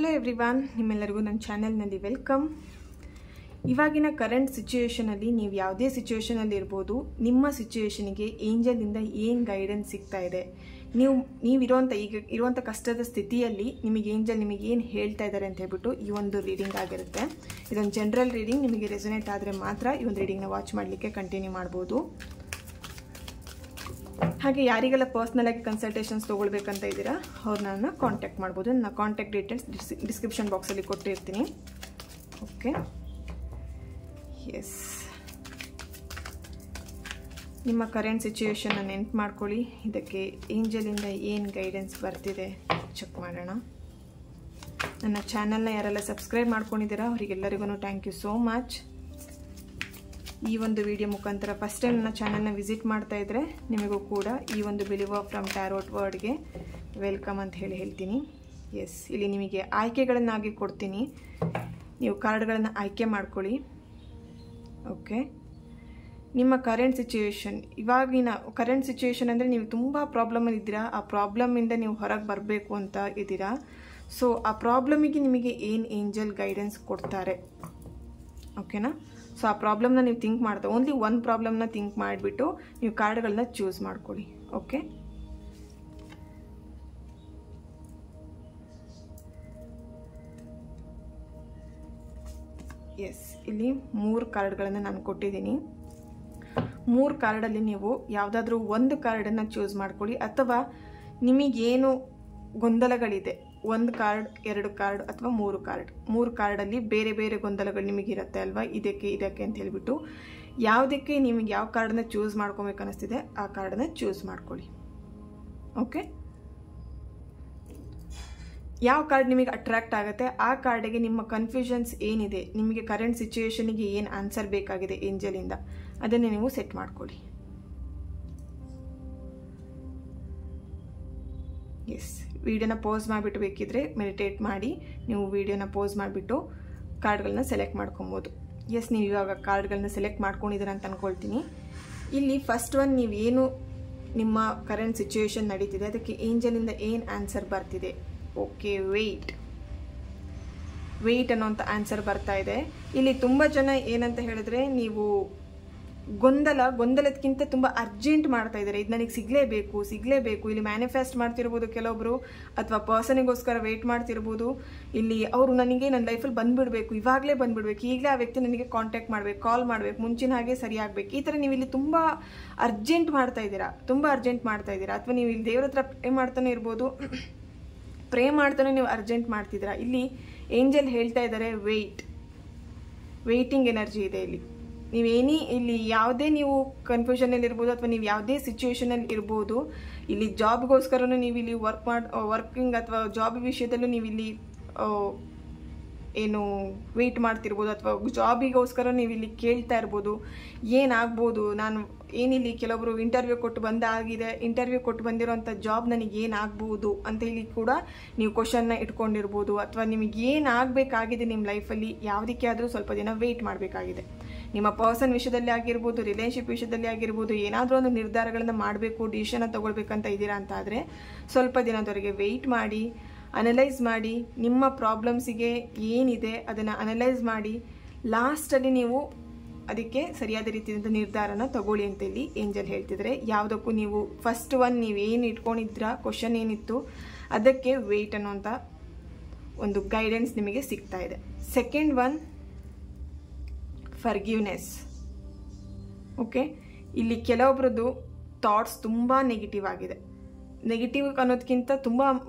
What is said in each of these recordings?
Hello everyone, ನಿಮ್ಮೆಲ್ಲರಿಗೂ ನನ್ನ ಚಾನೆಲ್ನಲ್ಲಿ ವೆಲ್ಕಮ್. ಇವಾಗಿನ ಕರೆಂಟ್ ಸಿಚುಯೇಷನಲ್ಲಿ ನೀವು ಯಾವುದೇ ಸಿಚುಯೇಷನಲ್ಲಿ ಇರ್ಬೋದು, ನಿಮ್ಮ ಸಿಚುಯೇಷನಿಗೆ ಏಂಜಲಿಂದ ಏನು ಗೈಡೆನ್ಸ್ ಸಿಗ್ತಾ ಇದೆ, ನೀವಿರುವಂಥ ಈಗ ಇರುವಂಥ ಕಷ್ಟದ ಸ್ಥಿತಿಯಲ್ಲಿ ನಿಮಗೆ ಏಂಜಲ್ ನಿಮಗೆ ಏನು ಹೇಳ್ತಾ ಇದ್ದಾರೆ ಅಂತ ಹೇಳ್ಬಿಟ್ಟು ಈ ಒಂದು ರೀಡಿಂಗ್ ಆಗಿರುತ್ತೆ. ಇದೊಂದು ಜನರಲ್ ರೀಡಿಂಗ್. ನಿಮಗೆ ರೆಸೊನೇಟ್ ಆದರೆ ಮಾತ್ರ ಈ ಒಂದು ರೀಡಿಂಗ್ನ ವಾಚ್ ಮಾಡಲಿಕ್ಕೆ ಕಂಟಿನ್ಯೂ ಮಾಡ್ಬೋದು. ಹಾಗೆ ಯಾರಿಗೆಲ್ಲ ಪರ್ಸ್ನಲ್ ಆಗಿ ಕನ್ಸಲ್ಟೇಷನ್ಸ್ ತೊಗೊಳ್ಬೇಕಂತ ಇದ್ದೀರಾ ಅವ್ರನ್ನ ಕಾಂಟ್ಯಾಕ್ಟ್ ಮಾಡ್ಬೋದು. ನನ್ನ ಕಾಂಟ್ಯಾಕ್ಟ್ ಡೀಟೇಲ್ಸ್ ಡಿಸ್ಕ್ರಿಪ್ಷನ್ ಬಾಕ್ಸಲ್ಲಿ ಕೊಟ್ಟಿರ್ತೀನಿ. ಓಕೆ, ಎಸ್, ನಿಮ್ಮ ಕರೆಂಟ್ ಸಿಚುಯೇಷನ್ನ ನೆನ್ಪು ಮಾಡ್ಕೊಳ್ಳಿ. ಇದಕ್ಕೆ ಏಂಜಲಿಂದ ಏನು ಗೈಡೆನ್ಸ್ ಬರ್ತಿದೆ ಚೆಕ್ ಮಾಡೋಣ. ನನ್ನ ಚಾನಲ್ನ ಯಾರೆಲ್ಲ ಸಬ್ಸ್ಕ್ರೈಬ್ ಮಾಡ್ಕೊಂಡಿದ್ದೀರಾ ಅವರಿಗೆಲ್ಲರಿಗೂ ಥ್ಯಾಂಕ್ ಯು ಸೋ ಮಚ್. ಈ ಒಂದು ವಿಡಿಯೋ ಮುಖಾಂತರ ಫಸ್ಟ್ ಟೈಮ್ ನನ್ನ ಚಾನಲ್ನ ವಿಸಿಟ್ ಮಾಡ್ತಾ ಇದ್ದರೆ ನಿಮಗೂ ಕೂಡ ಈ ಒಂದು ಬಿಲೀವರ್ ಫ್ರಮ್ ಟ್ಯಾರೋಟ್ ವರ್ಡ್ಗೆ ವೆಲ್ಕಮ್ ಅಂತ ಹೇಳ್ತೀನಿ. ಎಸ್, ಇಲ್ಲಿ ನಿಮಗೆ ಆಯ್ಕೆಗಳನ್ನಾಗಿ ಕೊಡ್ತೀನಿ, ನೀವು ಕಾರ್ಡ್ಗಳನ್ನು ಆಯ್ಕೆ ಮಾಡ್ಕೊಳ್ಳಿ. ಓಕೆ, ನಿಮ್ಮ ಕರೆಂಟ್ ಸಿಚುಯೇಷನ್, ಇವಾಗಿನ ಕರೆಂಟ್ ಸಿಚುಯೇಷನ್ ಅಂದರೆ ನೀವು ತುಂಬ ಪ್ರಾಬ್ಲಮಲ್ಲಿ ಇದ್ದೀರಾ, ಆ ಪ್ರಾಬ್ಲಮಿಂದ ನೀವು ಹೊರಗೆ ಬರಬೇಕು ಅಂತ ಇದ್ದೀರಾ. ಸೊ ಆ ಪ್ರಾಬ್ಲಮಿಗೆ ನಿಮಗೆ ಏನು ಏಂಜಲ್ ಗೈಡೆನ್ಸ್ ಕೊಡ್ತಾರೆ, ಓಕೆನಾ? ಸೊ ಆ ಪ್ರಾಬ್ಲಮ್ನ ನೀವು ಥಿಂಕ್ ಮಾಡ್ತಾ ಓನ್ಲಿ ಒಂದು ಪ್ರಾಬ್ಲಮ್ನ ಥಿಂಕ್ ಮಾಡಿಬಿಟ್ಟು ನೀವು ಕಾರ್ಡ್ಗಳನ್ನ ಚೂಸ್ ಮಾಡ್ಕೊಳ್ಳಿ. ಓಕೆ, ಎಸ್, ಇಲ್ಲಿ 3 ಕಾರ್ಡ್ಗಳನ್ನು ನಾನು ಕೊಟ್ಟಿದ್ದೀನಿ. 3 ಕಾರ್ಡಲ್ಲಿ ನೀವು ಯಾವುದಾದ್ರೂ ಒಂದು ಕಾರ್ಡನ್ನು ಚೂಸ್ ಮಾಡ್ಕೊಳ್ಳಿ, ಅಥವಾ ನಿಮಗೇನು ಗೊಂದಲಗಳಿದೆ, 1 ಕಾರ್ಡ್, 2 ಕಾರ್ಡ್ ಅಥವಾ 3 ಕಾರ್ಡ್, 3 ಕಾರ್ಡಲ್ಲಿ ಬೇರೆ ಬೇರೆ ಗೊಂದಲಗಳು ನಿಮಗಿರುತ್ತೆ ಅಲ್ವಾ, ಇದಕ್ಕೆ ಅಂತ ಹೇಳ್ಬಿಟ್ಟು ಯಾವುದಕ್ಕೆ ನಿಮಗೆ ಯಾವ ಕಾರ್ಡನ್ನ ಚೂಸ್ ಮಾಡ್ಕೊಬೇಕು ಅನ್ನಿಸ್ತಿದೆ ಆ ಕಾರ್ಡನ್ನ ಚೂಸ್ ಮಾಡ್ಕೊಳ್ಳಿ. ಓಕೆ, ಯಾವ ಕಾರ್ಡ್ ನಿಮಗೆ ಅಟ್ರಾಕ್ಟ್ ಆಗುತ್ತೆ ಆ ಕಾರ್ಡಿಗೆ ನಿಮ್ಮ ಕನ್ಫ್ಯೂಷನ್ಸ್ ಏನಿದೆ, ನಿಮಗೆ ಕರೆಂಟ್ ಸಿಚುಯೇಷನಿಗೆ ಏನು ಆನ್ಸರ್ ಬೇಕಾಗಿದೆ ಏಂಜಲಿಂದ, ಅದನ್ನೇ ನೀವು ಸೆಟ್ ಮಾಡ್ಕೊಳ್ಳಿ. ಎಸ್, ವಿಡಿಯೋನ ಪೋಸ್ ಮಾಡಿಬಿಟ್ಟು ಬೇಕಿದ್ರೆ ಮೆಡಿಟೇಟ್ ಮಾಡಿ ನೀವು ವಿಡಿಯೋನ ಪೋಸ್ ಮಾಡಿಬಿಟ್ಟು ಕಾರ್ಡ್ಗಳನ್ನ ಸೆಲೆಕ್ಟ್ ಮಾಡ್ಕೊಬೋದು. ಎಸ್, ನೀವು ಇವಾಗ ಕಾರ್ಡ್ಗಳನ್ನ ಸೆಲೆಕ್ಟ್ ಮಾಡ್ಕೊಂಡಿದ್ದೀರ ಅಂತ ಅಂದ್ಕೊಳ್ತೀನಿ. ಇಲ್ಲಿ ಫಸ್ಟ್ ಒನ್, ನೀವೇನು ನಿಮ್ಮ ಕರೆಂಟ್ ಸಿಚುಯೇಷನ್ ನಡೀತಿದೆ ಅದಕ್ಕೆ ಏಂಜಲಿಂದ ಏನು ಆನ್ಸರ್ ಬರ್ತಿದೆ. ಓಕೆ, ವೆಯ್ಟ್ ಅನ್ನೋಂಥ ಆನ್ಸರ್ ಬರ್ತಾ ಇದೆ. ಇಲ್ಲಿ ತುಂಬ ಜನ ಏನಂತ ಹೇಳಿದ್ರೆ, ನೀವು ಗೊಂದಲದಕ್ಕಿಂತ ತುಂಬ ಅರ್ಜೆಂಟ್ ಮಾಡ್ತಾ ಇದ್ದಾರೆ, ಇದು ನನಗೆ ಸಿಗಲೇಬೇಕು. ಇಲ್ಲಿ ಮ್ಯಾನಿಫೆಸ್ಟ್ ಮಾಡ್ತಿರ್ಬೋದು ಕೆಲವೊಬ್ರು, ಅಥವಾ ಪರ್ಸನಿಗೋಸ್ಕರ ವೆಯ್ಟ್ ಮಾಡ್ತಿರ್ಬೋದು. ಇಲ್ಲಿ ಅವರು ನನಗೆ ನನ್ನ ಲೈಫಲ್ಲಿ ಬಂದ್ಬಿಡ್ಬೇಕು, ಇವಾಗಲೇ ಬಂದ್ಬಿಡ್ಬೇಕು, ಈಗಲೇ ಆ ವ್ಯಕ್ತಿ ನನಗೆ ಕಾಂಟ್ಯಾಕ್ಟ್ ಮಾಡಬೇಕು, ಕಾಲ್ ಮಾಡಬೇಕು, ಮುಂಚಿನ ಹಾಗೆ ಸರಿಯಾಗಬೇಕು. ಈ ಥರ ನೀವು ಇಲ್ಲಿ ತುಂಬ ಅರ್ಜೆಂಟ್ ಮಾಡ್ತಾ ಇದ್ದೀರಾ, ಅಥವಾ ನೀವು ಇಲ್ಲಿ ದೇವ್ರ ಹತ್ರ ಪ್ರೇ ಮಾಡ್ತಾನೆ ನೀವು ಅರ್ಜೆಂಟ್ ಮಾಡ್ತಿದ್ದೀರಾ. ಇಲ್ಲಿ ಏಂಜಲ್ ಹೇಳ್ತಾ ಇದ್ದಾರೆ ವೆಯ್ಟಿಂಗ್ ಎನರ್ಜಿ ಇದೆ. ಇಲ್ಲಿ ಯಾವುದೇ ನೀವು ಕನ್ಫ್ಯೂಷನಲ್ಲಿ ಇರ್ಬೋದು, ಅಥವಾ ನೀವು ಯಾವುದೇ ಸಿಚುವೇಶನಲ್ಲಿ ಇರ್ಬೋದು. ಇಲ್ಲಿ ಜಾಬ್ಗೋಸ್ಕರನೂ ನೀವು ಇಲ್ಲಿ ವರ್ಕಿಂಗ್ ಅಥವಾ ಜಾಬ್ ವಿಷಯದಲ್ಲೂ ನೀವು ಇಲ್ಲಿ ಏನು ವೆಯ್ಟ್ ಮಾಡ್ತಿರ್ಬೋದು, ಅಥವಾ ಜಾಬಿಗೋಸ್ಕರ ನೀವು ಇಲ್ಲಿ ಕೇಳ್ತಾ ಇರ್ಬೋದು ಏನಾಗ್ಬೋದು, ನಾನು ಏನಿಲ್ಲಿ ಕೆಲವೊಬ್ರು ಇಂಟರ್ವ್ಯೂ ಕೊಟ್ಟು ಬಂದಿರೋಂಥ ಜಾಬ್ ನನಗೆ ಏನಾಗ್ಬೋದು ಅಂತ ಹೇಳಿ ಕೂಡ ನೀವು ಕ್ವಶನ್ನ ಇಟ್ಕೊಂಡಿರ್ಬೋದು. ಅಥವಾ ನಿಮಗೆ ಏನಾಗಬೇಕಾಗಿದೆ ನಿಮ್ಮ ಲೈಫಲ್ಲಿ, ಯಾವುದಕ್ಕೆ ಆದರೂ ಸ್ವಲ್ಪ ದಿನ ವೆಯ್ಟ್ ಮಾಡಬೇಕಾಗಿದೆ. ನಿಮ್ಮ ಪರ್ಸನ್ ವಿಷಯದಲ್ಲಿ ಆಗಿರ್ಬೋದು, ರಿಲೇಷನ್ಶಿಪ್ ವಿಷಯದಲ್ಲಿ ಆಗಿರ್ಬೋದು, ಏನಾದರೂ ಒಂದು ನಿರ್ಧಾರಗಳನ್ನು ಮಾಡಬೇಕು, ಡಿಸಿಷನ್ನ ತಗೊಳ್ಬೇಕಂತ ಇದ್ದೀರಾ ಅಂತ ಆದರೆ ಸ್ವಲ್ಪ ದಿನದವರೆಗೆ ವೆಯ್ಟ್ ಮಾಡಿ, ಅನಲೈಸ್ ಮಾಡಿ, ನಿಮ್ಮ ಪ್ರಾಬ್ಲಮ್ಸಿಗೆ ಏನಿದೆ ಅದನ್ನು ಅನಲೈಸ್ ಮಾಡಿ, ಲಾಸ್ಟಲ್ಲಿ ನೀವು ಅದಕ್ಕೆ ಸರಿಯಾದ ರೀತಿಯಾದ ನಿರ್ಧಾರನ ತಗೊಳ್ಳಿ ಅಂತ ಇಲ್ಲಿ ಏಂಜಲ್ ಹೇಳ್ತಿದ್ರೆ. ಯಾವುದಕ್ಕೂ ನೀವು ಫಸ್ಟ್ ಒನ್ ನೀವು ಏನು ಇಟ್ಕೊಂಡಿದ್ರ ಕ್ವಶನ್ ಏನಿತ್ತು ಅದಕ್ಕೆ ವೆಯ್ಟ್ ಅನ್ನೋಂಥ ಒಂದು ಗೈಡೆನ್ಸ್ ನಿಮಗೆ ಸಿಗ್ತಾ ಇದೆ. Second one, forgiveness. ಓಕೆ, ಇಲ್ಲಿ ಕೆಲವೊಬ್ರದ್ದು ಥಾಟ್ಸ್ ತುಂಬ ನೆಗೆಟಿವ್ ಆಗಿದೆ. ನೆಗೆಟಿವ್ ಅನ್ನೋದಕ್ಕಿಂತ ತುಂಬ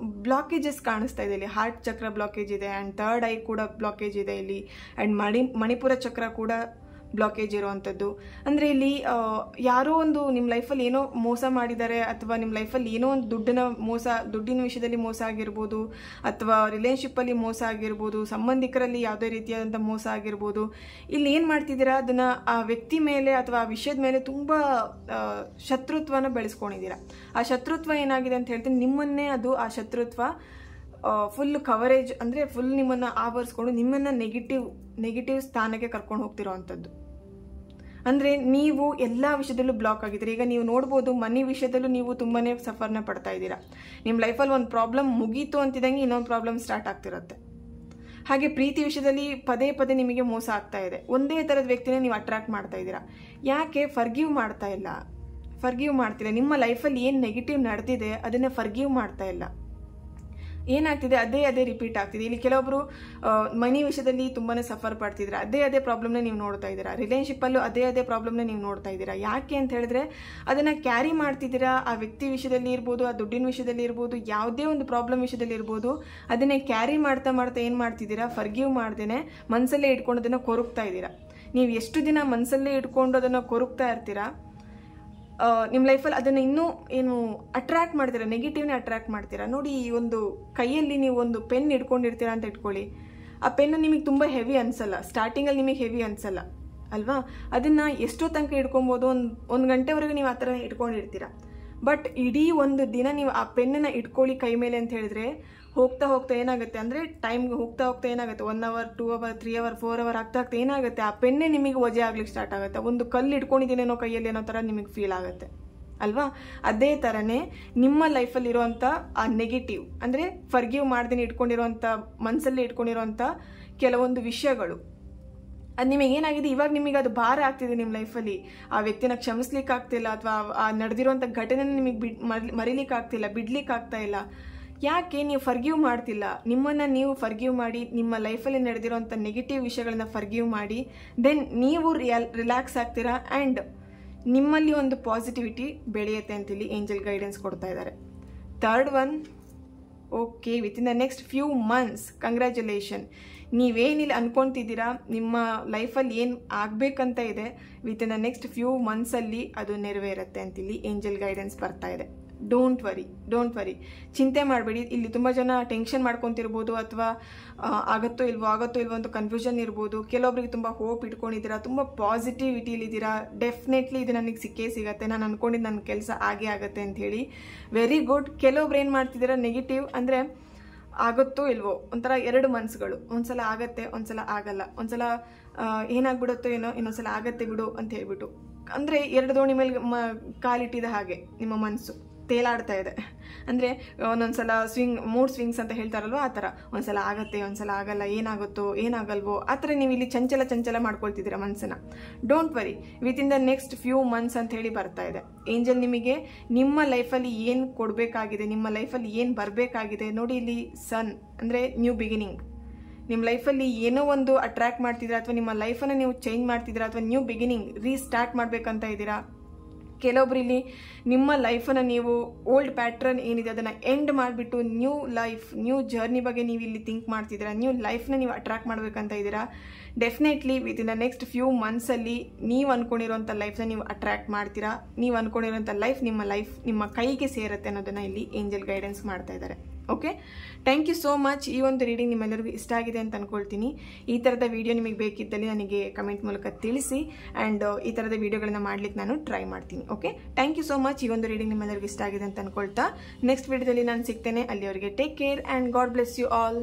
ಬ್ಲಾಕೇಜಸ್ ಕಾಣಿಸ್ತಾ ಇದೆ. ಇಲ್ಲಿ ಹಾರ್ಟ್ ಚಕ್ರ ಬ್ಲಾಕೇಜ್ ಇದೆ, ಆ್ಯಂಡ್ ಥರ್ಡ್ ಐ ಕೂಡ ಬ್ಲಾಕೇಜ್ ಇದೆ ಇಲ್ಲಿ, ಆ್ಯಂಡ್ ಮಣಿಪುರ ಚಕ್ರ ಕೂಡ ಬ್ಲಾಕೇಜ್ ಇರುವಂಥದ್ದು. ಅಂದರೆ ಇಲ್ಲಿ ಯಾರೋ ಒಂದು ನಿಮ್ಮ ಲೈಫಲ್ಲಿ ಏನೋ ಮೋಸ ಮಾಡಿದ್ದಾರೆ, ಅಥವಾ ನಿಮ್ಮ ಲೈಫಲ್ಲಿ ಏನೋ ಒಂದು ದುಡ್ಡಿನ ವಿಷಯದಲ್ಲಿ ಮೋಸ ಆಗಿರ್ಬೋದು, ಅಥವಾ ರಿಲೇಷನ್ಶಿಪ್ಪಲ್ಲಿ ಮೋಸ ಆಗಿರ್ಬೋದು, ಸಂಬಂಧಿಕರಲ್ಲಿ ಯಾವುದೇ ರೀತಿಯಾದಂಥ ಮೋಸ ಆಗಿರ್ಬೋದು. ಇಲ್ಲಿ ಏನು ಮಾಡ್ತಿದ್ದೀರಾ, ಅದನ್ನು ಆ ವ್ಯಕ್ತಿ ಮೇಲೆ ಅಥವಾ ಆ ವಿಷಯದ ಮೇಲೆ ತುಂಬ ಶತ್ರುತ್ವನ ಬೆಳೆಸ್ಕೊಂಡಿದ್ದೀರಾ. ಆ ಶತ್ರುತ್ವ ಏನಾಗಿದೆ ಅಂತ ಹೇಳ್ತೀನಿ, ನಿಮ್ಮನ್ನೇ ಅದು ಆ ಶತ್ರುತ್ವ ಫುಲ್ ಕವರೇಜ್, ಅಂದರೆ ಫುಲ್ ನಿಮ್ಮನ್ನು ಆವರಿಸ್ಕೊಂಡು ನಿಮ್ಮನ್ನು ನೆಗೆಟಿವ್ ಸ್ಥಾನಕ್ಕೆ ಕರ್ಕೊಂಡು ಹೋಗ್ತಿರೋ ಅಂಥದ್ದು. ಅಂದರೆ ನೀವು ಎಲ್ಲ ವಿಷಯದಲ್ಲೂ ಬ್ಲಾಕ್ ಆಗಿದ್ದೀರಿ. ಈಗ ನೀವು ನೋಡ್ಬೋದು, ಮನಿ ವಿಷಯದಲ್ಲೂ ನೀವು ತುಂಬಾ ಸಫರ್ನ ಪಡ್ತಾ ಇದ್ದೀರಾ. ನಿಮ್ಮ ಲೈಫಲ್ಲಿ ಒಂದು ಪ್ರಾಬ್ಲಮ್ ಮುಗೀತು ಅಂತಿದ್ದಂಗೆ ಇನ್ನೊಂದು ಪ್ರಾಬ್ಲಮ್ ಸ್ಟಾರ್ಟ್ ಆಗ್ತಿರುತ್ತೆ. ಹಾಗೆ ಪ್ರೀತಿ ವಿಷಯದಲ್ಲಿ ಪದೇ ಪದೇ ನಿಮಗೆ ಮೋಸ ಆಗ್ತಾ ಇದೆ. ಒಂದೇ ಥರದ ವ್ಯಕ್ತಿನೇ ನೀವು ಅಟ್ರಾಕ್ಟ್ ಮಾಡ್ತಾ ಇದ್ದೀರಾ. ಯಾಕೆ ಫರ್ಗಿವ್ ಮಾಡ್ತಾ ಇಲ್ಲ, ಫರ್ಗಿವ್ ಮಾಡ್ತಿಲ್ಲ. ನಿಮ್ಮ ಲೈಫಲ್ಲಿ ಏನು ನೆಗೆಟಿವ್ ನಡೆದಿದೆ ಅದನ್ನು ಫರ್ಗಿವ್ ಮಾಡ್ತಾ ಇಲ್ಲ. ಏನಾಗ್ತಿದೆ ಅದೇ ರಿಪೀಟ್ ಆಗ್ತಿದೆ. ಇಲ್ಲಿ ಕೆಲವೊಬ್ರು ಮನಿ ವಿಷಯದಲ್ಲಿ ತುಂಬಾ ಸಫರ್ ಪಡ್ತಿದ್ದೀರಾ, ಅದೇ ಪ್ರಾಬ್ಲಮ್ನ ನೀವು ನೋಡ್ತಾ ಇದ್ದೀರಾ. ರಿಲೇಶನ್ಶಿಪ್ಪಲ್ಲೂ ಅದೇ ಪ್ರಾಬ್ಲಮ್ನ ನೀವು ನೋಡ್ತಾ ಇದ್ದೀರಾ. ಯಾಕೆ ಅಂತ ಹೇಳಿದ್ರೆ ಅದನ್ನು ಕ್ಯಾರಿ ಮಾಡ್ತಿದ್ದೀರಾ. ಆ ವ್ಯಕ್ತಿ ವಿಷಯದಲ್ಲಿ ಇರ್ಬೋದು, ಆ ದುಡ್ಡಿನ ವಿಷಯದಲ್ಲಿ ಇರ್ಬೋದು, ಯಾವುದೇ ಒಂದು ಪ್ರಾಬ್ಲಮ್ ವಿಷಯದಲ್ಲಿ ಇರ್ಬೋದು, ಅದನ್ನೇ ಕ್ಯಾರಿ ಮಾಡ್ತಾ ಏನು ಮಾಡ್ತಿದ್ದೀರಾ, ಫರ್ಗಿವ್ ಮಾಡ್ದೇನೆ ಮನಸ್ಸಲ್ಲೇ ಇಟ್ಕೊಂಡು ಅದನ್ನು ಕೊರಗ್ತಾ ಇದ್ದೀರಾ. ನೀವು ಎಷ್ಟು ದಿನ ಮನಸ್ಸಲ್ಲೇ ಇಟ್ಕೊಂಡು ಅದನ್ನು ಕೊರಗ್ತಾ ಇರ್ತೀರಾ, ನಿಮ್ಮ ಲೈಫಲ್ಲಿ ಅದನ್ನು ಇನ್ನೂ ಏನು ಅಟ್ರ್ಯಾಕ್ಟ್ ಮಾಡ್ತೀರಾ, ನೆಗೆಟಿವ್ನೇ ಅಟ್ರ್ಯಾಕ್ಟ್ ಮಾಡ್ತೀರಾ. ನೋಡಿ, ಈ ಒಂದು ಕೈಯಲ್ಲಿ ನೀವು ಒಂದು ಪೆನ್ ಇಟ್ಕೊಂಡಿರ್ತೀರಾ ಅಂತ ಇಟ್ಕೊಳ್ಳಿ. ಆ ಪೆನ್ನು ನಿಮಗೆ ತುಂಬ ಹೆವಿ ಅನಿಸಲ್ಲ, ಸ್ಟಾರ್ಟಿಂಗಲ್ಲಿ ನಿಮಗೆ ಹೆವಿ ಅನಿಸಲ್ಲ ಅಲ್ವಾ. ಅದನ್ನು ಎಷ್ಟೋ ತನಕ ಇಟ್ಕೊಬೋದು, ಒಂದು ಗಂಟೆವರೆಗೆ ನೀವು ಆ ಥರ ಇಟ್ಕೊಂಡಿರ್ತೀರ. ಬಟ್ ಇಡೀ ಒಂದು ದಿನ ನೀವು ಆ ಪೆನ್ನನ್ನು ಇಟ್ಕೊಳ್ಳಿ ಕೈ ಮೇಲೆ ಅಂತ ಹೇಳಿದ್ರೆ ಹೋಗ್ತಾ ಏನಾಗುತ್ತೆ ಅಂದರೆ ಟೈಮ್ಗೆ ಹೋಗ್ತಾ ಏನಾಗುತ್ತೆ, 1 hour 2 hour 3 hour 4 hour ಆಗ್ತಾ ಏನಾಗುತ್ತೆ, ಆ ಪೆನ್ನೇ ನಿಮಗೆ ವಜೆ ಆಗ್ಲಿಕ್ಕೆ ಸ್ಟಾರ್ಟ್ ಆಗುತ್ತೆ. ಒಂದು ಕಲ್ಲು ಇಟ್ಕೊಂಡಿದ್ದೀನೇನೋ ಕೈಯಲ್ಲಿ ಅನ್ನೋ ಥರ ನಿಮಗೆ ಫೀಲ್ ಆಗುತ್ತೆ ಅಲ್ವಾ. ಅದೇ ಥರನೇ ನಿಮ್ಮ ಲೈಫಲ್ಲಿ ಇರುವಂಥ ಆ ನೆಗೆಟಿವ್ ಅಂದರೆ ಫರ್ಗಿವ್ ಮಾಡ್ದೇನೆ ಇಟ್ಕೊಂಡಿರೋಂಥ ಮನಸ್ಸಲ್ಲಿ ಇಟ್ಕೊಂಡಿರೋಂಥ ಕೆಲವೊಂದು ವಿಷಯಗಳು, ಅದು ನಿಮಗೆ ಏನಾಗಿದೆ, ಇವಾಗ ನಿಮಗೆ ಅದು ಭಾರ ಆಗ್ತಿದೆ ನಿಮ್ಮ ಲೈಫಲ್ಲಿ. ಆ ವ್ಯಕ್ತಿನ ಕ್ಷಮಿಸ್ಲಿಕ್ಕೆ ಆಗ್ತಿಲ್ಲ, ಅಥವಾ ಆ ನಡೆದಿರುವಂಥ ಘಟನೆನ ನಿಮಗೆ ಮರಿಲಿಕ್ಕೆ ಆಗ್ತಿಲ್ಲ, ಬಿಡ್ಲಿಕ್ಕೆ ಆಗ್ತಾ ಇಲ್ಲ. ಯಾಕೆ ನೀವು ಫರ್ಗಿವ್ ಮಾಡ್ತಿಲ್ಲ? ನಿಮ್ಮನ್ನು ನೀವು ಫರ್ಗಿವ್ ಮಾಡಿ, ನಿಮ್ಮ ಲೈಫಲ್ಲಿ ನಡೆದಿರೋಂಥ ನೆಗೆಟಿವ್ ವಿಷಯಗಳನ್ನ ಫರ್ಗಿವ್ ಮಾಡಿ, ದೆನ್ ನೀವು ರಿಲ್ಯಾಕ್ಸ್ ಆಗ್ತೀರಾ ಆ್ಯಂಡ್ ನಿಮ್ಮಲ್ಲಿ ಒಂದು ಪಾಸಿಟಿವಿಟಿ ಬೆಳೆಯುತ್ತೆ ಅಂತೇಳಿ ಏಂಜಲ್ ಗೈಡೆನ್ಸ್ ಕೊಡ್ತಾ ಇದ್ದಾರೆ. Third one, okay, within the next few months congratulation. ನೀವೇನಿಲ್ಲ ಅನ್ಕೊತಿದ್ದೀರಾ, ನಿಮ್ಮ ಲೈಫಲ್ಲಿ ಏನು ಆಗಬೇಕಂತ ಇದೆ, ವಿತಿನ್ ದ ನೆಕ್ಸ್ಟ್ ಫ್ಯೂ ಮಂತ್ಸಲ್ಲಿ ಅದು ನೆರವೇರುತ್ತೆ ಅಂತೇಳಿ ಏಂಜಲ್ ಗೈಡೆನ್ಸ್ ಬರ್ತಾ ಇದೆ. ಡೋಂಟ್ ವರಿ, ಚಿಂತೆ ಮಾಡಬೇಡಿ. ಇಲ್ಲಿ ತುಂಬ ಜನ ಟೆನ್ಷನ್ ಮಾಡ್ಕೊತಿರ್ಬೋದು, ಅಥವಾ ಆಗುತ್ತೋ ಇಲ್ವೋ ಅಂತ ಕನ್ಫ್ಯೂಷನ್ ಇರ್ಬೋದು. ಕೆಲವೊಬ್ರಿಗೆ ತುಂಬ ಹೋಪ್ ಇಟ್ಕೊಂಡಿದ್ದೀರಾ, ತುಂಬ ಪಾಸಿಟಿವಿಟಿಲಿದ್ದೀರಾ. ಡೆಫಿನೆಟ್ಲಿ ಇದು ನನಗೆ ಸಿಗತ್ತೆ, ನಾನು ಅಂದ್ಕೊಂಡಿದ್ದು ನನ್ನ ಕೆಲಸ ಆಗುತ್ತೆ ಅಂತ ಹೇಳಿ. Very good. ಕೆಲವೊಬ್ರು ಏನು ಮಾಡ್ತಿದ್ದೀರಾ, ನೆಗೆಟಿವ್ ಅಂದರೆ ಆಗುತ್ತೋ ಇಲ್ವೋ ಒಂಥರ 2 ಮನಸ್ಸುಗಳು, ಒಂದ್ಸಲ ಆಗತ್ತೆ, ಒಂದ್ಸಲ ಆಗಲ್ಲ, ಒಂದ್ಸಲ ಏನಾಗ್ಬಿಡುತ್ತೋ ಏನೋ, ಇನ್ನೊಂದ್ಸಲ ಆಗತ್ತೆ ಬಿಡು ಅಂತ ಹೇಳ್ಬಿಟ್ಟು, ಅಂದರೆ 2 ದೋಣಿ ಮೇಲೆ ಕಾಲಿಟ್ಟಿದ ಹಾಗೆ ನಿಮ್ಮ ಮನಸ್ಸು ತೇಲಾಡ್ತಾ ಇದೆ. ಅಂದರೆ ಒಂದೊಂದ್ಸಲ ಮೂಡ್ ಸ್ವಿಂಗ್ಸ್ ಅಂತ ಹೇಳ್ತಾರಲ್ವ, ಆ ಥರ ಒಂದ್ಸಲ ಆಗತ್ತೆ, ಒಂದ್ಸಲ ಆಗಲ್ಲ, ಏನಾಗುತ್ತೋ ಏನಾಗಲ್ವೋ ಆ ಥರ ನೀವು ಇಲ್ಲಿ ಚಂಚಲ ಮಾಡ್ಕೊಳ್ತಿದ್ದೀರಾ ಮನಸ್ಸನ್ನ. Don't worry, within the next few months ಅಂತ ಹೇಳಿ ಬರ್ತಾ ಇದೆ. ಏಂಜಲ್ ನಿಮಗೆ ನಿಮ್ಮ ಲೈಫಲ್ಲಿ ಏನು ಕೊಡಬೇಕಾಗಿದೆ, ನಿಮ್ಮ ಲೈಫಲ್ಲಿ ಏನು ಬರಬೇಕಾಗಿದೆ ನೋಡಿ. ಇಲ್ಲಿ ಸನ್ ಅಂದರೆ ನ್ಯೂ ಬಿಗಿನಿಂಗ್. ನಿಮ್ಮ ಲೈಫಲ್ಲಿ ಏನೋ ಒಂದು ಅಟ್ರ್ಯಾಕ್ಟ್ ಮಾಡ್ತಿದ್ದೀರಾ, ಅಥವಾ ನಿಮ್ಮ ಲೈಫನ್ನು ನೀವು ಚೇಂಜ್ ಮಾಡ್ತಿದ್ದೀರಾ, ಅಥವಾ ನ್ಯೂ ಬಿಗಿನಿಂಗ್ ರೀಸ್ಟಾರ್ಟ್ ಮಾಡಬೇಕಂತ ಇದ್ದೀರಾ. ಕೆಲವೊಬ್ರು ಇಲ್ಲಿ ನಿಮ್ಮ ಲೈಫನ್ನು ನೀವು ಓಲ್ಡ್ ಪ್ಯಾಟ್ರನ್ ಏನಿದೆ ಅದನ್ನು ಎಂಡ್ ಮಾಡಿಬಿಟ್ಟು ನ್ಯೂ ಲೈಫ್, ನ್ಯೂ ಜರ್ನಿ ಬಗ್ಗೆ ನೀವು ಇಲ್ಲಿ ಥಿಂಕ್ ಮಾಡ್ತಿದ್ದೀರಾ, ನ್ಯೂ ಲೈಫ್ನ ನೀವು ಅಟ್ರ್ಯಾಕ್ಟ್ ಮಾಡಬೇಕಂತ ಇದ್ದೀರಾ. Definitely within the next few ಮಂತ್ಸಲ್ಲಿ ನೀವು ಅಂದ್ಕೊಂಡಿರೋಂಥ ಲೈಫ್ನ ನೀವು ಅಟ್ರ್ಯಾಕ್ಟ್ ಮಾಡ್ತೀರಾ. ನೀವು ಅಂದ್ಕೊಂಡಿರೋಂಥ ಲೈಫ್ ನಿಮ್ಮ ಕೈಗೆ ಸೇರುತ್ತೆ ಅನ್ನೋದನ್ನು ಇಲ್ಲಿ ಏಂಜಲ್ ಗೈಡೆನ್ಸ್ ಮಾಡ್ತಾ ಇದ್ದಾರೆ. Okay, thank you so much. ಈ ಒಂದು ರೀಡಿಂಗ್ ನಿಮ್ಮೆಲ್ಲರಿಗೂ ಇಷ್ಟ ಆಗಿದೆ ಅಂತ ಅಂದ್ಕೊಳ್ತೀನಿ. ಈ ಥರದ ವಿಡಿಯೋ ನಿಮಗೆ ಬೇಕಿದ್ದಲ್ಲಿ ನನಗೆ ಕಮೆಂಟ್ ಮೂಲಕ ತಿಳಿಸಿ, ಆ್ಯಂಡ್ ಈ ಥರದ ವಿಡಿಯೋಗಳನ್ನ ಮಾಡ್ಲಿಕ್ಕೆ ನಾನು ಟ್ರೈ ಮಾಡ್ತೀನಿ. Okay, thank you so much. ಈ ಒಂದು ರೀಡಿಂಗ್ ನಿಮ್ಮೆಲ್ಲರಿಗೂ ಇಷ್ಟ ಆಗಿದೆ ಅಂತ ಅಂದ್ಕೊಳ್ತಾ ನೆಕ್ಸ್ಟ್ ವಿಡಿಯೋದಲ್ಲಿ ನಾನು ಸಿಗ್ತೇನೆ. ಅಲ್ಲಿವರೆಗೆ take care and God bless you all.